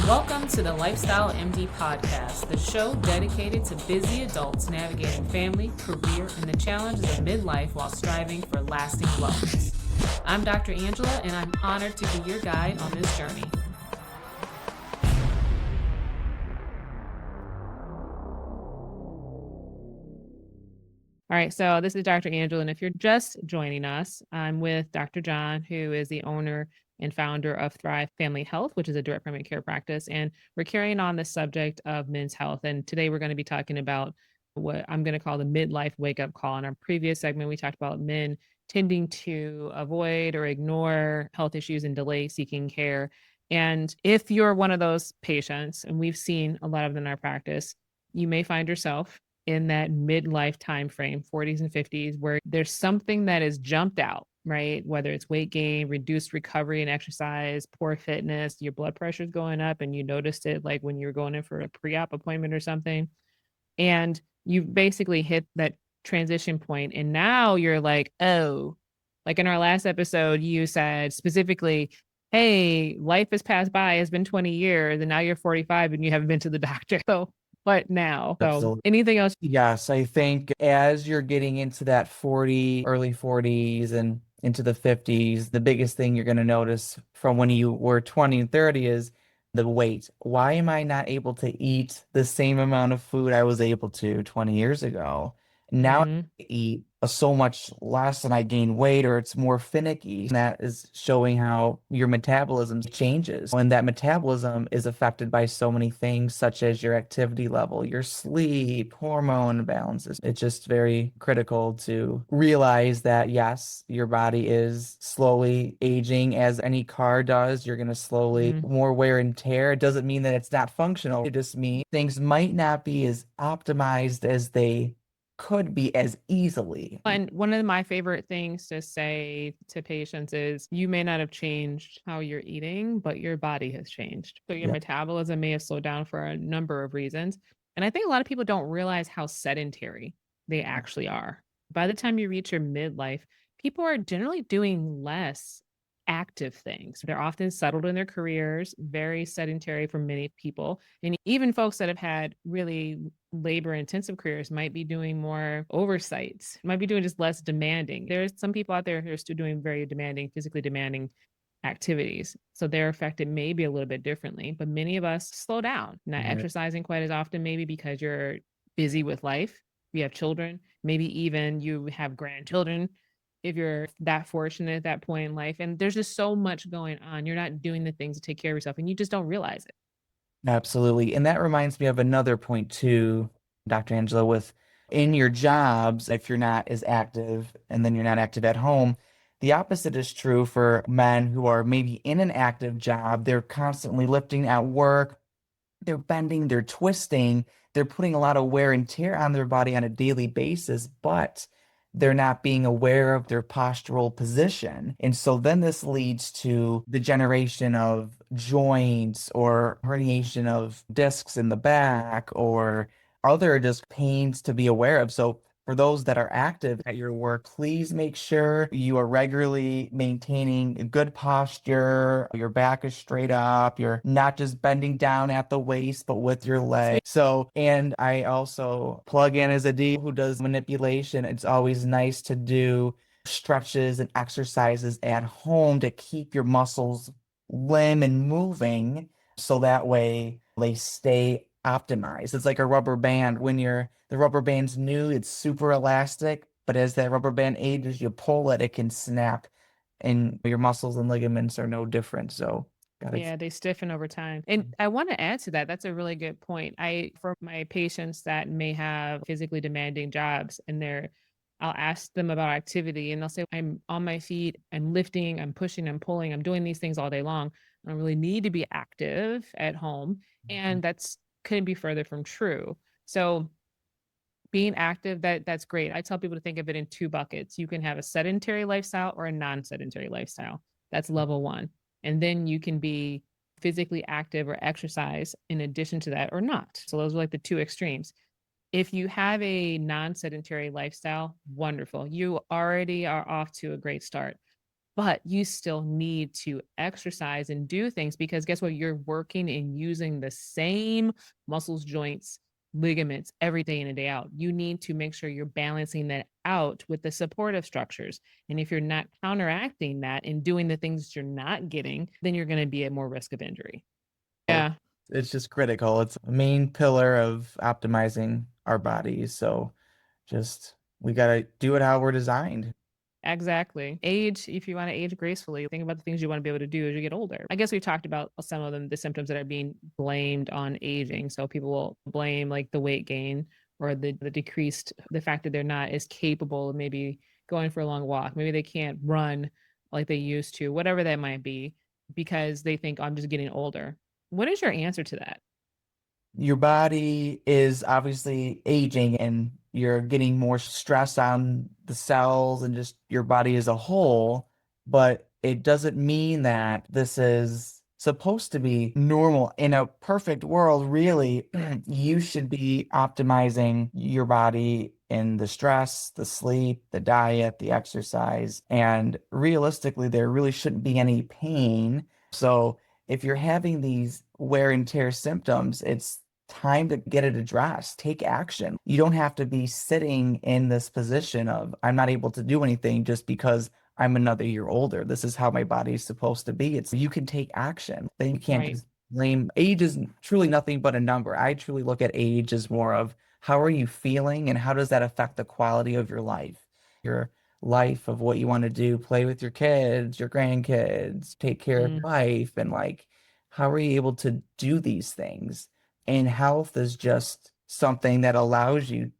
Welcome to the Lifestyle MD podcast, the show dedicated to busy adults navigating family, career, and the challenges of midlife while striving for lasting wellness. I'm Dr. Angela, and I'm honored to be your guide on this journey. All right, so this is Dr. Angela, and if you're just joining us, I'm with Dr. John, who is the owner and founder of Thrive Family Health, which is a direct primary care practice. And we're carrying on the subject of men's health. And today we're going to be talking about what I'm going to call the midlife wake up call. In our previous segment, we talked about men tending to avoid or ignore health issues and delay seeking care. And if you're one of those patients, and we've seen a lot of them in our practice, you may find yourself in that midlife time frame, 40s and 50s, where there's something that has jumped out, right? Whether it's weight gain, reduced recovery and exercise, poor fitness, your blood pressure's going up, and you noticed it like when you were going in for a pre-op appointment or something. And you basically hit that transition point, and now you're like, oh, like in our last episode, you said specifically, hey, life has passed by, it's been 20 years, and now you're 45 and you haven't been to the doctor. So what now? So Absolutely. anything else? Yes, I think as you're getting into that early 40s and into the 50s, the biggest thing you're going to notice from when you were 20 and 30 is the weight. Why am I not able to eat the same amount of food I was able to 20 years ago? Now I Mhm. eat so much less and I gain weight or it's more finicky. That is showing how your metabolism changes. And that metabolism is affected by so many things, such as your activity level, your sleep, hormone balances. It's just very critical to realize that, yes, your body is slowly aging as any car does. You're going to slowly Mhm. more wear and tear. It doesn't mean that it's not functional. It just means things might not be as optimized as they could be as easily. And one of my favorite things to say to patients is you may not have changed how you're eating, but your body has changed. So your Yeah, metabolism may have slowed down for a number of reasons. And I think a lot of people don't realize how sedentary they actually are. By the time you reach your midlife, people are generally doing less active things. They're often settled in their careers, very sedentary for many people. And even folks that have had really labor intensive careers might be doing more oversights, might be doing just less demanding. There's some people out there who are still doing very demanding, physically demanding activities. So they're affected maybe a little bit differently, but many of us slow down, not right. exercising quite as often, maybe because you're busy with life. You have children, maybe even you have grandchildren if you're that fortunate at that point in life. And there's just so much going on. You're not doing the things to take care of yourself and you just don't realize it. Absolutely. And that reminds me of another point too, Dr. Angela, with in your jobs, if you're not as active and then you're not active at home, the opposite is true for men who are maybe in an active job. They're constantly lifting at work, they're bending, they're twisting, they're putting a lot of wear and tear on their body on a daily basis, but they're not being aware of their postural position. And so then this leads to the generation of joints or herniation of discs in the back or other just pains to be aware of. So for those that are active at your work, please make sure you are regularly maintaining a good posture. Your back is straight up. You're not just bending down at the waist, but with your leg. So, and I also plug in as a D who does manipulation. It's always nice to do stretches and exercises at home to keep your muscles limb and moving so that way they stay optimized. It's like a rubber band. When the rubber band's new, it's super elastic, but as that rubber band ages, you pull it, it can snap, and your muscles and ligaments are no different. So gotta Yeah, they stiffen over time. And I want to add to that. That's a really good point. For my patients that may have physically demanding jobs and I'll ask them about activity and they'll say, I'm on my feet, I'm lifting, I'm pushing, I'm pulling, I'm doing these things all day long. I don't really need to be active at home. And that's couldn't be further from true. So being active, that's great. I tell people to think of it in two buckets. You can have a sedentary lifestyle or a non-sedentary lifestyle. That's level one. And then you can be physically active or exercise in addition to that or not. So those are like the two extremes. If you have a non-sedentary lifestyle, wonderful. You already are off to a great start. but you still need to exercise and do things because guess what? You're working and using the same muscles, joints, ligaments every day in and day out. You need to make sure you're balancing that out with the supportive structures. And if you're not counteracting that and doing the things you're not getting, then you're going to be at more risk of injury. Yeah, It's just critical. It's a main pillar of optimizing our bodies. So just we gotta do it how we're designed. exactly. Age, if you want to age gracefully, think about the things you want to be able to do as you get older. I guess we talked about some of them, the symptoms that are being blamed on aging. So people will blame like the weight gain or the decreased, the fact that they're not as capable of maybe going for a long walk. Maybe they can't run like they used to, whatever that might be, because they think, "Oh, I'm just getting older." What is your answer to that? Your body is obviously aging and you're getting more stress on the cells and just your body as a whole, but it doesn't mean that this is supposed to be normal. In a perfect world, really, you should be optimizing your body in the stress, the sleep, the diet, the exercise, and realistically, there really shouldn't be any pain. So, if you're having these wear and tear symptoms, it's time to get it addressed. Take action. You don't have to be sitting in this position of, I'm not able to do anything just because I'm another year older. This is how my body is supposed to be. It's you can take action. Then you can't Right. just blame. Age is truly nothing but a number. I truly look at age as more of how are you feeling and how does that affect the quality of your life? Your life of what you want to do, play with your kids, your grandkids, take care of your Mm. wife, and like, how are you able to do these things? And health is just something that allows you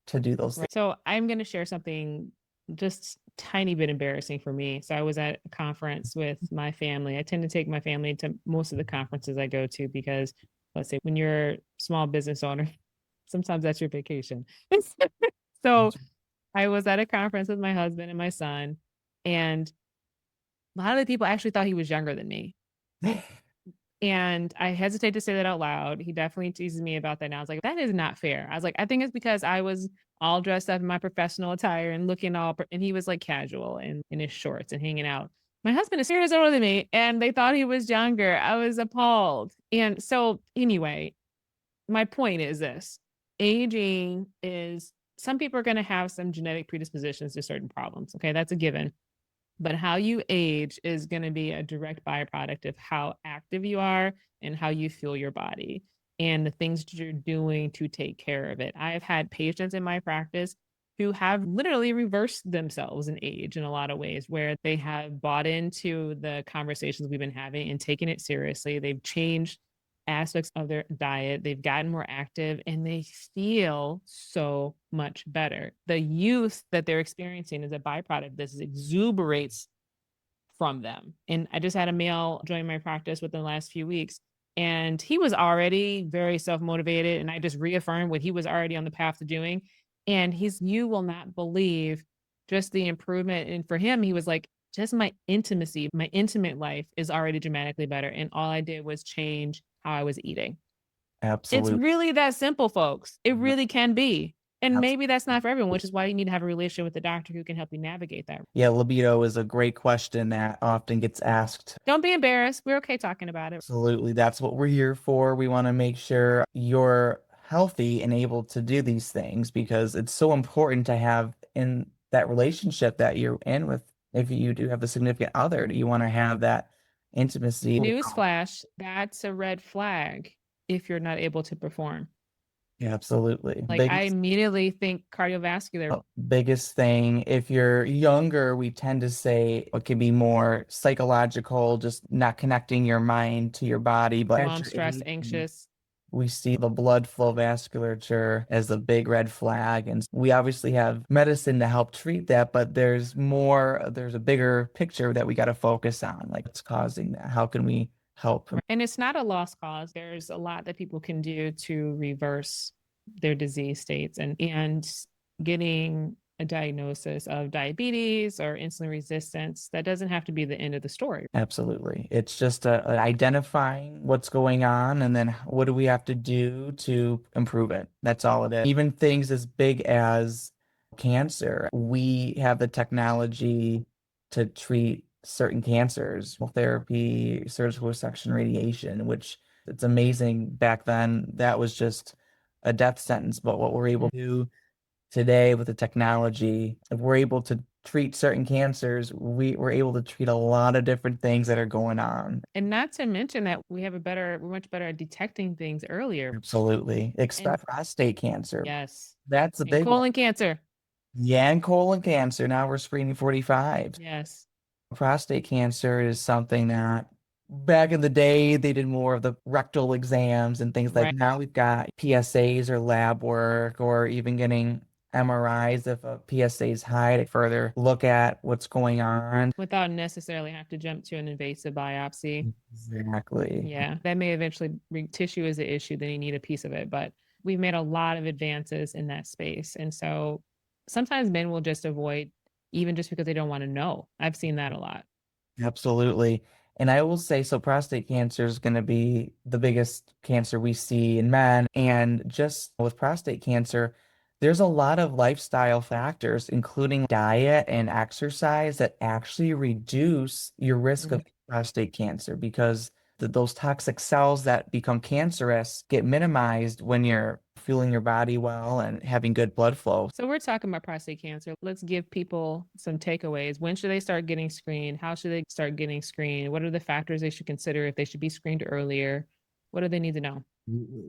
to do those things. Right. So I'm going to share something just tiny bit embarrassing for me. So I was at a conference with my family. I tend to take my family to most of the conferences I go to because let's say when you're a small business owner, sometimes that's your vacation. So I was at a conference with my husband and my son, and a lot of the people actually thought he was younger than me. And I hesitate to say that out loud. He definitely teases me about that now. I was like, "That is not fair." I was like, "I think it's because I was all dressed up in my professional attire and looking all and he was, like, casual and in his shorts and hanging out." My husband is years older than me, and they thought he was younger. I was appalled. And so, anyway, my point is this: aging is some people are gonna have some genetic predispositions to certain problems, okay? That's a given. But how you age is going to be a direct byproduct of how active you are and how you feel your body and the things that you're doing to take care of it. I've had patients in my practice who have literally reversed themselves in age in a lot of ways, where they have bought into the conversations we've been having and taken it seriously. They've changed aspects of their diet, they've gotten more active, and they feel so much better. The youth that they're experiencing is a byproduct. This exuberates from them. And I just had a male join my practice within the last few weeks, and he was already very self motivated. And I just reaffirmed what he was already on the path to doing. And you will not believe just the improvement. And for him, he was like, just my intimacy, my intimate life is already dramatically better. And all I did was change how I was eating. It's Absolutely. really that simple, folks. It Yep. really can be. And maybe that's Absolutely. not for everyone, which is why you need to have a relationship with a doctor who can help you navigate that. Yeah, libido is a great question that often gets asked. Don't be embarrassed. We're okay talking about it. Absolutely. That's what we're here for. We want to make sure you're healthy and able to do these things because it's so important to have in that relationship that you're in with. If you do have a significant other, you want to have that intimacy. Newsflash, that's a red flag if you're not able to perform. Yeah, absolutely. Like I immediately think cardiovascular. Biggest thing, if you're younger, we tend to say it can be more psychological, just not connecting your mind to your body. But as I'm you're stressed, aging, anxious. we see the blood flow vasculature as a big red flag. And we obviously have medicine to help treat that, but there's a bigger picture that we got to focus on. Like what's causing that? How can we help? And it's not a lost cause. There's a lot that people can do to reverse their disease states and getting a diagnosis of diabetes or insulin resistance, that doesn't have to be the end of the story. Absolutely. It's just identifying what's going on and then what do we have to do to improve it. That's all it is. Even things as big as cancer, we have the technology to treat certain cancers, therapy, surgical resection, radiation, which it's amazing back then. That was just a death sentence. But what we're able to do today with the technology, if we're able to treat certain cancers, we're able to treat a lot of different things that are going on. And not to mention that we're much better at detecting things earlier. Absolutely. And Except prostate cancer. yes, That's a and big one. colon cancer. Yeah, and colon cancer. Now we're screening 45. Yes, Prostate cancer is something that back in the day they did more of the rectal exams and things like right. now we've got PSAs or lab work or even getting MRIs if a PSA is high to further look at what's going on. Without necessarily have to jump to an invasive biopsy. Exactly. Yeah, that may eventually tissue is the issue, then you need a piece of it. But we've made a lot of advances in that space. And so sometimes men will just avoid even just because they don't want to know. I've seen that a lot. Absolutely. And I will say, so prostate cancer is going to be the biggest cancer we see in men. And just with prostate cancer, there's a lot of lifestyle factors, including diet and exercise, that actually reduce your risk of prostate cancer because those toxic cells that become cancerous get minimized when you're fueling your body well and having good blood flow. So we're talking about prostate cancer. Let's give people some takeaways. When should they start getting screened? How should they start getting screened? What are the factors they should consider if they should be screened earlier? What do they need to know?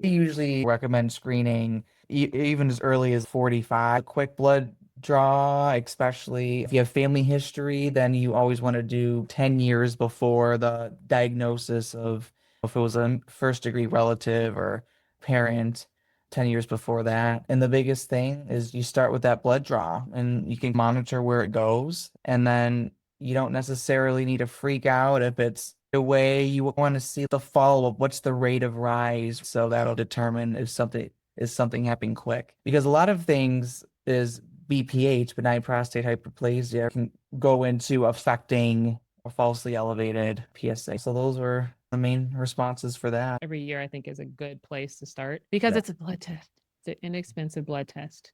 We usually recommend screening even as early as 45. Quick blood draw, especially if you have family history, then you always want to do 10 years before the diagnosis of if it was a first degree relative or parent, 10 years before that. And the biggest thing is you start with that blood draw and you can monitor where it goes. And then you don't necessarily need to freak out if it's the way you want to see the follow-up. What's the rate of rise? So that'll determine if something happening quick. Because a lot of things is BPH, benign prostate hyperplasia, can go into affecting a falsely elevated PSA. So those were the main responses for that. Every year, I think is a good place to start because it's a blood test. It's an inexpensive blood test.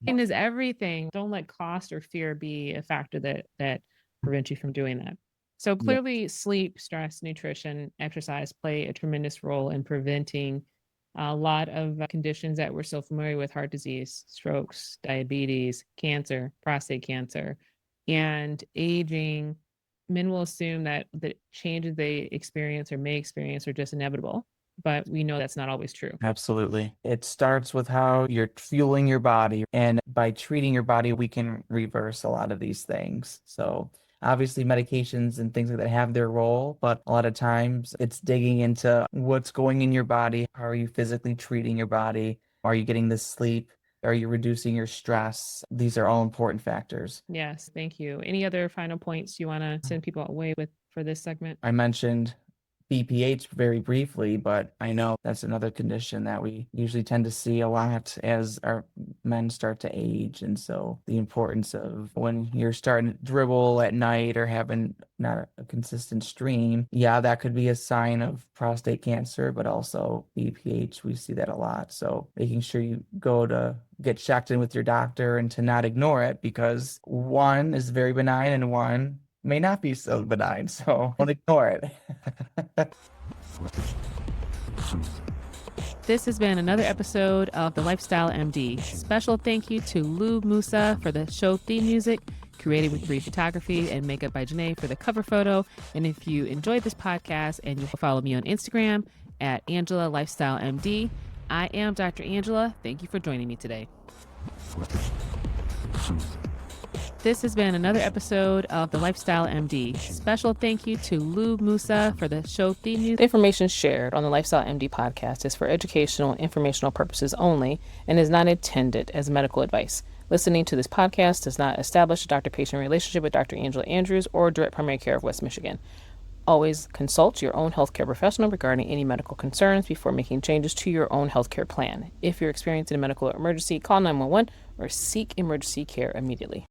And is everything. Don't let cost or fear be a factor that prevents you from doing that. So clearly, sleep, stress, nutrition, exercise play a tremendous role in preventing a lot of conditions that we're so familiar with: heart disease, strokes, diabetes, cancer, prostate cancer, and aging. Men will assume that the changes they experience or may experience are just inevitable, but we know that's not always true. Absolutely. It starts with how you're fueling your body. And by treating your body, we can reverse a lot of these things. So obviously medications and things like that have their role, but a lot of times it's digging into what's going in your body. How are you physically treating your body? Are you getting the sleep? Are you reducing your stress? These are all important factors. Yes, thank you. Any other final points you want to send people away with for this segment? I mentioned BPH very briefly, but I know that's another condition that we usually tend to see a lot as our men start to age. And so the importance of when you're starting to dribble at night or having not a consistent stream, yeah, that could be a sign of prostate cancer, but also BPH. We see that a lot. So making sure you go to get checked in with your doctor and to not ignore it because one is very benign and one may not be so benign, so don't ignore it. This has been another episode of The Lifestyle MD. Special thank you to Lou Musa for the show theme music, created with free photography and makeup by Janae for the cover photo. And if you enjoyed this podcast and you'll follow me on Instagram at Angela Lifestyle MD, I am Dr. Angela. Thank you for joining me today. This has been another episode of The Lifestyle MD. Special thank you to Lou Musa for the show theme music. The information shared on the Lifestyle MD podcast is for educational and informational purposes only and is not intended as medical advice. Listening to this podcast does not establish a doctor-patient relationship with Dr. Angela Andrews or Direct Primary Care of West Michigan. Always consult your own healthcare professional regarding any medical concerns before making changes to your own healthcare plan. If you're experiencing a medical emergency, call 911 or seek emergency care immediately.